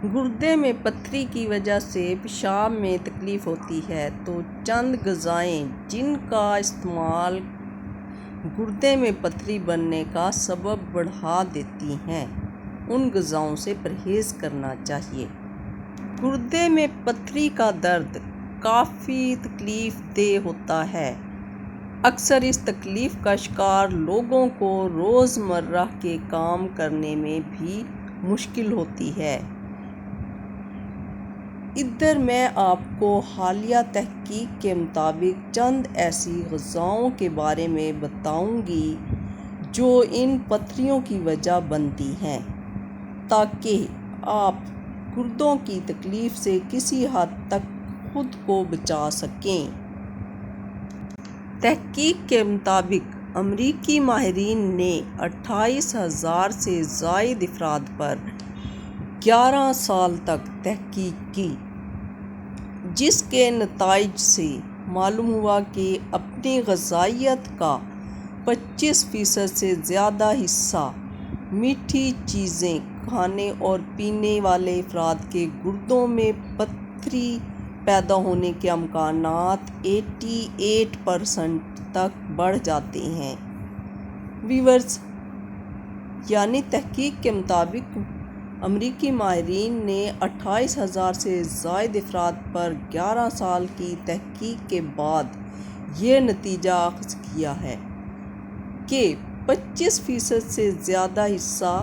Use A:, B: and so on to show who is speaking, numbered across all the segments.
A: گردے میں پتھری کی وجہ سے پیشاب میں تکلیف ہوتی ہے تو چند غذائیں جن کا استعمال گردے میں پتھری بننے کا سبب بڑھا دیتی ہیں ان غذاؤں سے پرہیز کرنا چاہیے۔ گردے میں پتھری کا درد کافی تکلیف دہ ہوتا ہے۔ اکثر اس تکلیف کا شکار لوگوں کو روزمرہ کے کام کرنے میں بھی مشکل ہوتی ہے۔ ادھر میں آپ کو حالیہ تحقیق کے مطابق چند ایسی غذاؤں کے بارے میں بتاؤں گی جو ان پتھریوں کی وجہ بنتی ہیں تاکہ آپ گردوں کی تکلیف سے کسی حد تک خود کو بچا سکیں۔ تحقیق کے مطابق امریکی ماہرین نے 28,000 سے زائد افراد پر 11 سال تک تحقیق کی، جس کے نتائج سے معلوم ہوا کہ اپنی غذائیت کا 25% سے زیادہ حصہ میٹھی چیزیں کھانے اور پینے والے افراد کے گردوں میں پتھری پیدا ہونے کے امکانات 88% تک بڑھ جاتے ہیں۔ ویورز، یعنی تحقیق کے مطابق امریکی ماہرین نے 28,000 سے زائد افراد پر 11 سال کی تحقیق کے بعد یہ نتیجہ اخذ کیا ہے کہ 25% سے زیادہ حصہ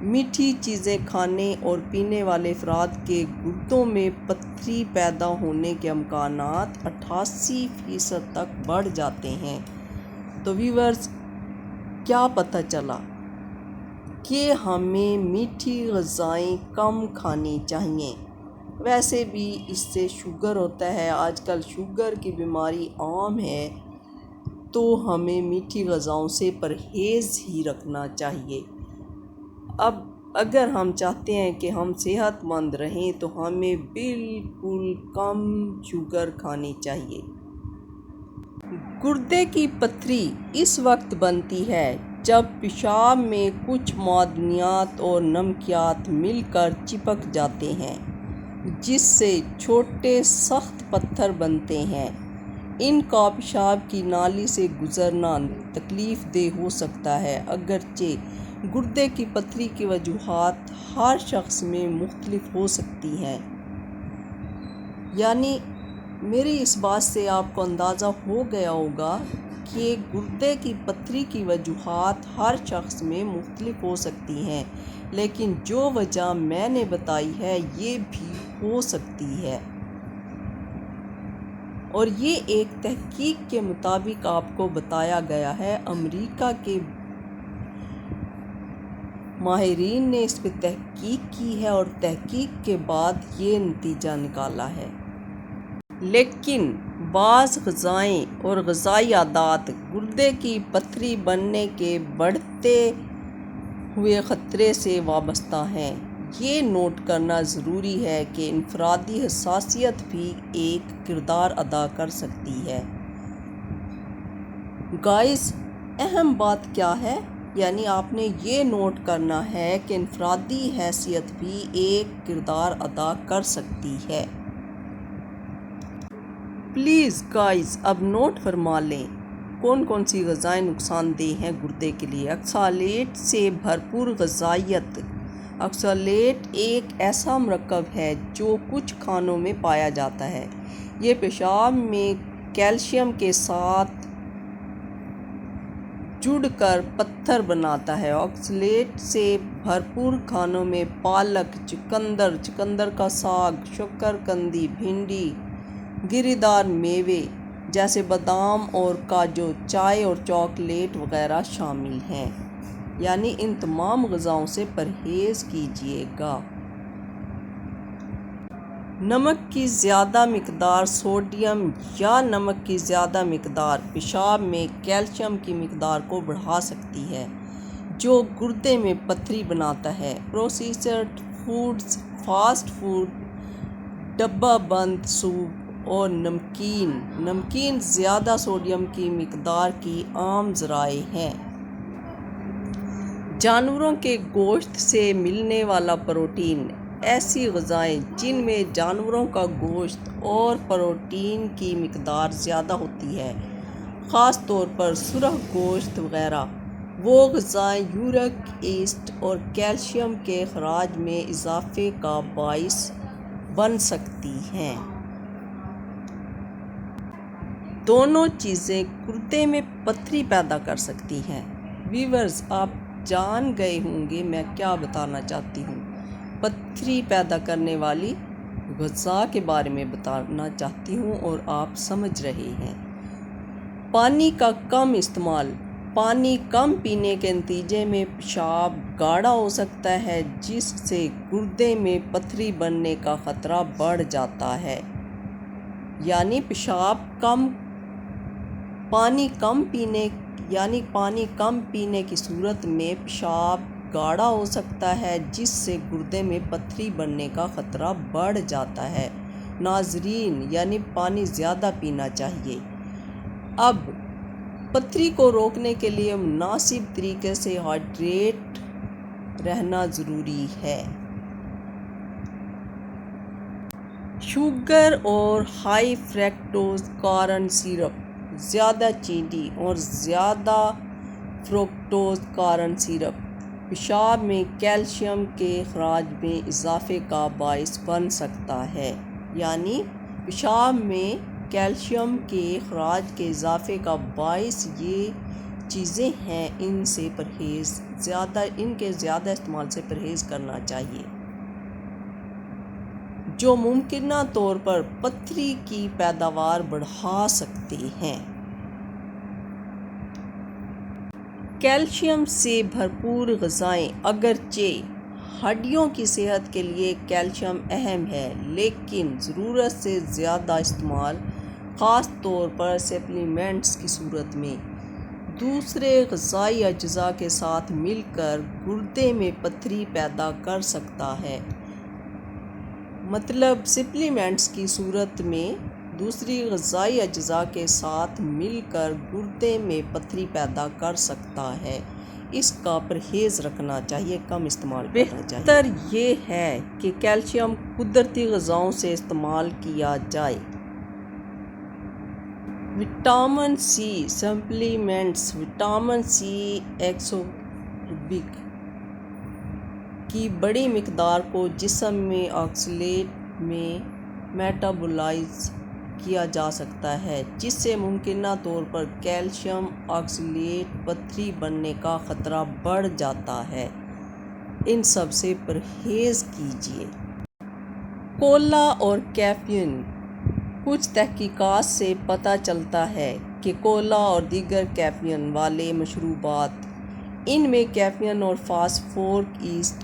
A: میٹھی چیزیں کھانے اور پینے والے افراد کے گردوں میں پتھری پیدا ہونے کے امکانات 88% تک بڑھ جاتے ہیں۔ تو ویورز، کیا پتہ چلا کہ ہمیں میٹھی غذائیں کم کھانی چاہیے۔ ویسے بھی اس سے شوگر ہوتا ہے، آج کل شوگر کی بیماری عام ہے، تو ہمیں میٹھی غذاؤں سے پرہیز ہی رکھنا چاہیے۔ اب اگر ہم چاہتے ہیں کہ ہم صحت مند رہیں تو ہمیں بالکل کم شوگر کھانی چاہیے۔ گردے کی پتھری اس وقت بنتی ہے جب پیشاب میں کچھ معدنیات اور نمکیات مل کر چپک جاتے ہیں، جس سے چھوٹے سخت پتھر بنتے ہیں۔ ان کا پیشاب کی نالی سے گزرنا تکلیف دہ ہو سکتا ہے۔ اگرچہ گردے کی پتھری کی وجوہات ہر شخص میں مختلف ہو سکتی ہیں، یعنی میری اس بات سے آپ کو اندازہ ہو گیا ہوگا کہ گردے کی پتھری کی وجوہات ہر شخص میں مختلف ہو سکتی ہیں، لیکن جو وجہ میں نے بتائی ہے یہ بھی ہو سکتی ہے، اور یہ ایک تحقیق کے مطابق آپ کو بتایا گیا ہے۔ امریکہ کے ماہرین نے اس پہ تحقیق کی ہے اور تحقیق کے بعد یہ نتیجہ نکالا ہے۔ لیکن بعض غذائیں اور غذائی عادات گردے کی پتھری بننے کے بڑھتے ہوئے خطرے سے وابستہ ہیں۔ یہ نوٹ کرنا ضروری ہے کہ انفرادی حساسیت بھی ایک کردار ادا کر سکتی ہے۔ گائز، اہم بات کیا ہے؟ یعنی آپ نے یہ نوٹ کرنا ہے کہ انفرادی حیثیت بھی ایک کردار ادا کر سکتی ہے۔ پلیز گائز، اب نوٹ فرما لیں کون کون سی غذائیں نقصان دہ ہیں گردے کے لیے۔ آکسالیٹ سے بھرپور غذائیت۔ آکسالیٹ ایک ایسا مرکب ہے جو کچھ کھانوں میں پایا جاتا ہے۔ یہ پیشاب میں کیلشیم کے ساتھ جڑ کر پتھر بناتا ہے۔ آکسالیٹ سے بھرپور کھانوں میں پالک، چقندر کا ساگ، شکرقندی، بھنڈی، گری دار میوے جیسے بادام اور کاجو، چائے اور چاکلیٹ وغیرہ شامل ہیں۔ یعنی ان تمام غذاؤں سے پرہیز کیجیے گا۔ نمک کی زیادہ مقدار سوڈیم یا نمک کی زیادہ مقدار پیشاب میں کیلشیم کی مقدار کو بڑھا سکتی ہے، جو گردے میں پتھری بناتا ہے۔ پروسیسڈ فوڈز، فاسٹ فوڈ، ڈبہ بند سوپ اور نمکین زیادہ سوڈیم کی مقدار کی عام ذرائع ہیں۔ جانوروں کے گوشت سے ملنے والا پروٹین ایسی غذائیں جن میں جانوروں کا گوشت اور پروٹین کی مقدار زیادہ ہوتی ہے، خاص طور پر سرخ گوشت وغیرہ، وہ غذائیں یورک ایسڈ اور کیلشیم کے اخراج میں اضافے کا باعث بن سکتی ہیں۔ دونوں چیزیں گردے میں پتھری پیدا کر سکتی ہیں۔ ویورز، آپ جان گئے ہوں گے میں کیا بتانا چاہتی ہوں۔ پتھری پیدا کرنے والی غذا کے بارے میں بتانا چاہتی ہوں اور آپ سمجھ رہے ہیں۔ پانی کا کم استعمال۔ پانی کم پینے کے نتیجے میں پیشاب گاڑھا ہو سکتا ہے، جس سے گردے میں پتھری بننے کا خطرہ بڑھ جاتا ہے۔ یعنی پانی کم پینے کی صورت میں پیشاب گاڑھا ہو سکتا ہے، جس سے گردے میں پتھری بننے کا خطرہ بڑھ جاتا ہے۔ ناظرین، یعنی پانی زیادہ پینا چاہیے۔ اب پتھری کو روکنے کے لیے مناسب طریقے سے ہائیڈریٹ رہنا ضروری ہے۔ شوگر اور ہائی فرکٹوز کارن سیرپ۔ زیادہ چینی اور زیادہ فرکٹوز کارن سیرپ پیشاب میں کیلشیم کے اخراج میں اضافے کا باعث بن سکتا ہے۔ یعنی پیشاب میں کیلشیم کے اخراج کے اضافے کا باعث یہ چیزیں ہیں، ان کے زیادہ استعمال سے پرہیز کرنا چاہیے، جو ممکنہ طور پر پتھری کی پیداوار بڑھا سکتے ہیں۔ کیلشیم سے بھرپور غذائیں۔ اگرچہ ہڈیوں کی صحت کے لیے کیلشیم اہم ہے، لیکن ضرورت سے زیادہ استعمال، خاص طور پر سپلیمنٹس کی صورت میں، دوسرے غذائی اجزاء کے ساتھ مل کر گردے میں پتھری پیدا کر سکتا ہے۔ سپلیمنٹس کی صورت میں دوسری غذائی اجزاء کے ساتھ مل کر گردے میں پتھری پیدا کر سکتا ہے۔ اس کا پرہیز رکھنا چاہیے، کم استعمال کرنا چاہیے۔ بہتر یہ ہے کہ کیلشیم قدرتی غذاؤں سے استعمال کیا جائے۔ Vitamin C supplements. Vitamin C ascorbic کی بڑی مقدار کو جسم میں آکسلیٹ میں میٹابولائز کیا جا سکتا ہے، جس سے ممکنہ طور پر کیلشیم آکسلیٹ پتھری بننے کا خطرہ بڑھ جاتا ہے۔ ان سب سے پرہیز کیجیے۔ کولا اور کیفین۔ کچھ تحقیقات سے پتہ چلتا ہے کہ کولا اور دیگر کیفین والے مشروبات، ان میں کیفین اور فاسفورک ایسڈ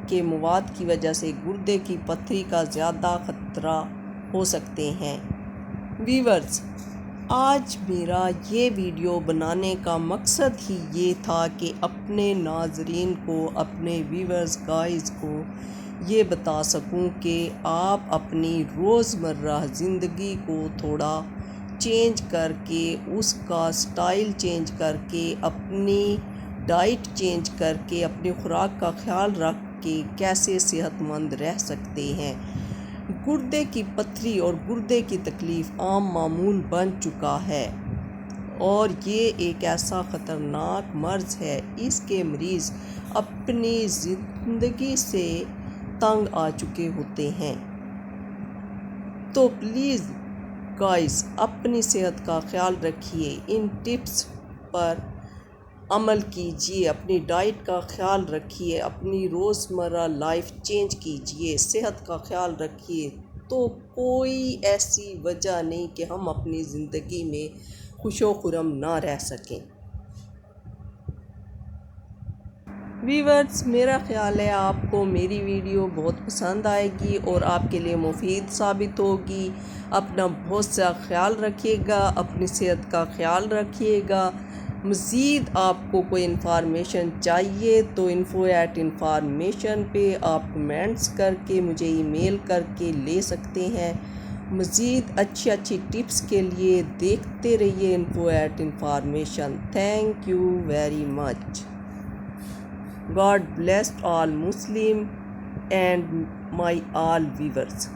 A: کے مواد کی وجہ سے گردے کی پتھری کا زیادہ خطرہ ہو سکتے ہیں۔ ویورز، آج میرا یہ ویڈیو بنانے کا مقصد ہی یہ تھا کہ اپنے ناظرین کو، اپنے ویورز گائز کو یہ بتا سکوں کہ آپ اپنی روزمرہ زندگی کو تھوڑا چینج کر کے، اس کا سٹائل چینج کر کے، اپنی ڈائٹ چینج کر کے، اپنی خوراک کا خیال رکھ کے کیسے صحت مند رہ سکتے ہیں۔ گردے کی پتھری اور گردے کی تکلیف عام معمول بن چکا ہے اور یہ ایک ایسا خطرناک مرض ہے، اس کے مریض اپنی زندگی سے تنگ آ چکے ہوتے ہیں۔ تو پلیز گائز، اپنی صحت کا خیال رکھیے، ان ٹپس پر عمل کیجیے، اپنی ڈائٹ کا خیال رکھیے، اپنی روزمرہ لائف چینج کیجیے، صحت کا خیال رکھیے، تو کوئی ایسی وجہ نہیں کہ ہم اپنی زندگی میں خوش و خرم نہ رہ سکیں۔ ویورز، میرا خیال ہے آپ کو میری ویڈیو بہت پسند آئے گی اور آپ کے لیے مفید ثابت ہوگی۔ اپنا بہت سا خیال رکھیے گا، اپنی صحت کا خیال رکھیے گا۔ مزید آپ کو کوئی انفارمیشن چاہیے تو info@information پہ آپ کمنٹس کر کے، مجھے ای میل کر کے لے سکتے ہیں۔ مزید اچھی ٹپس کے لیے دیکھتے رہیے info@information۔ Thank you very much. God bless all Muslim and my all viewers.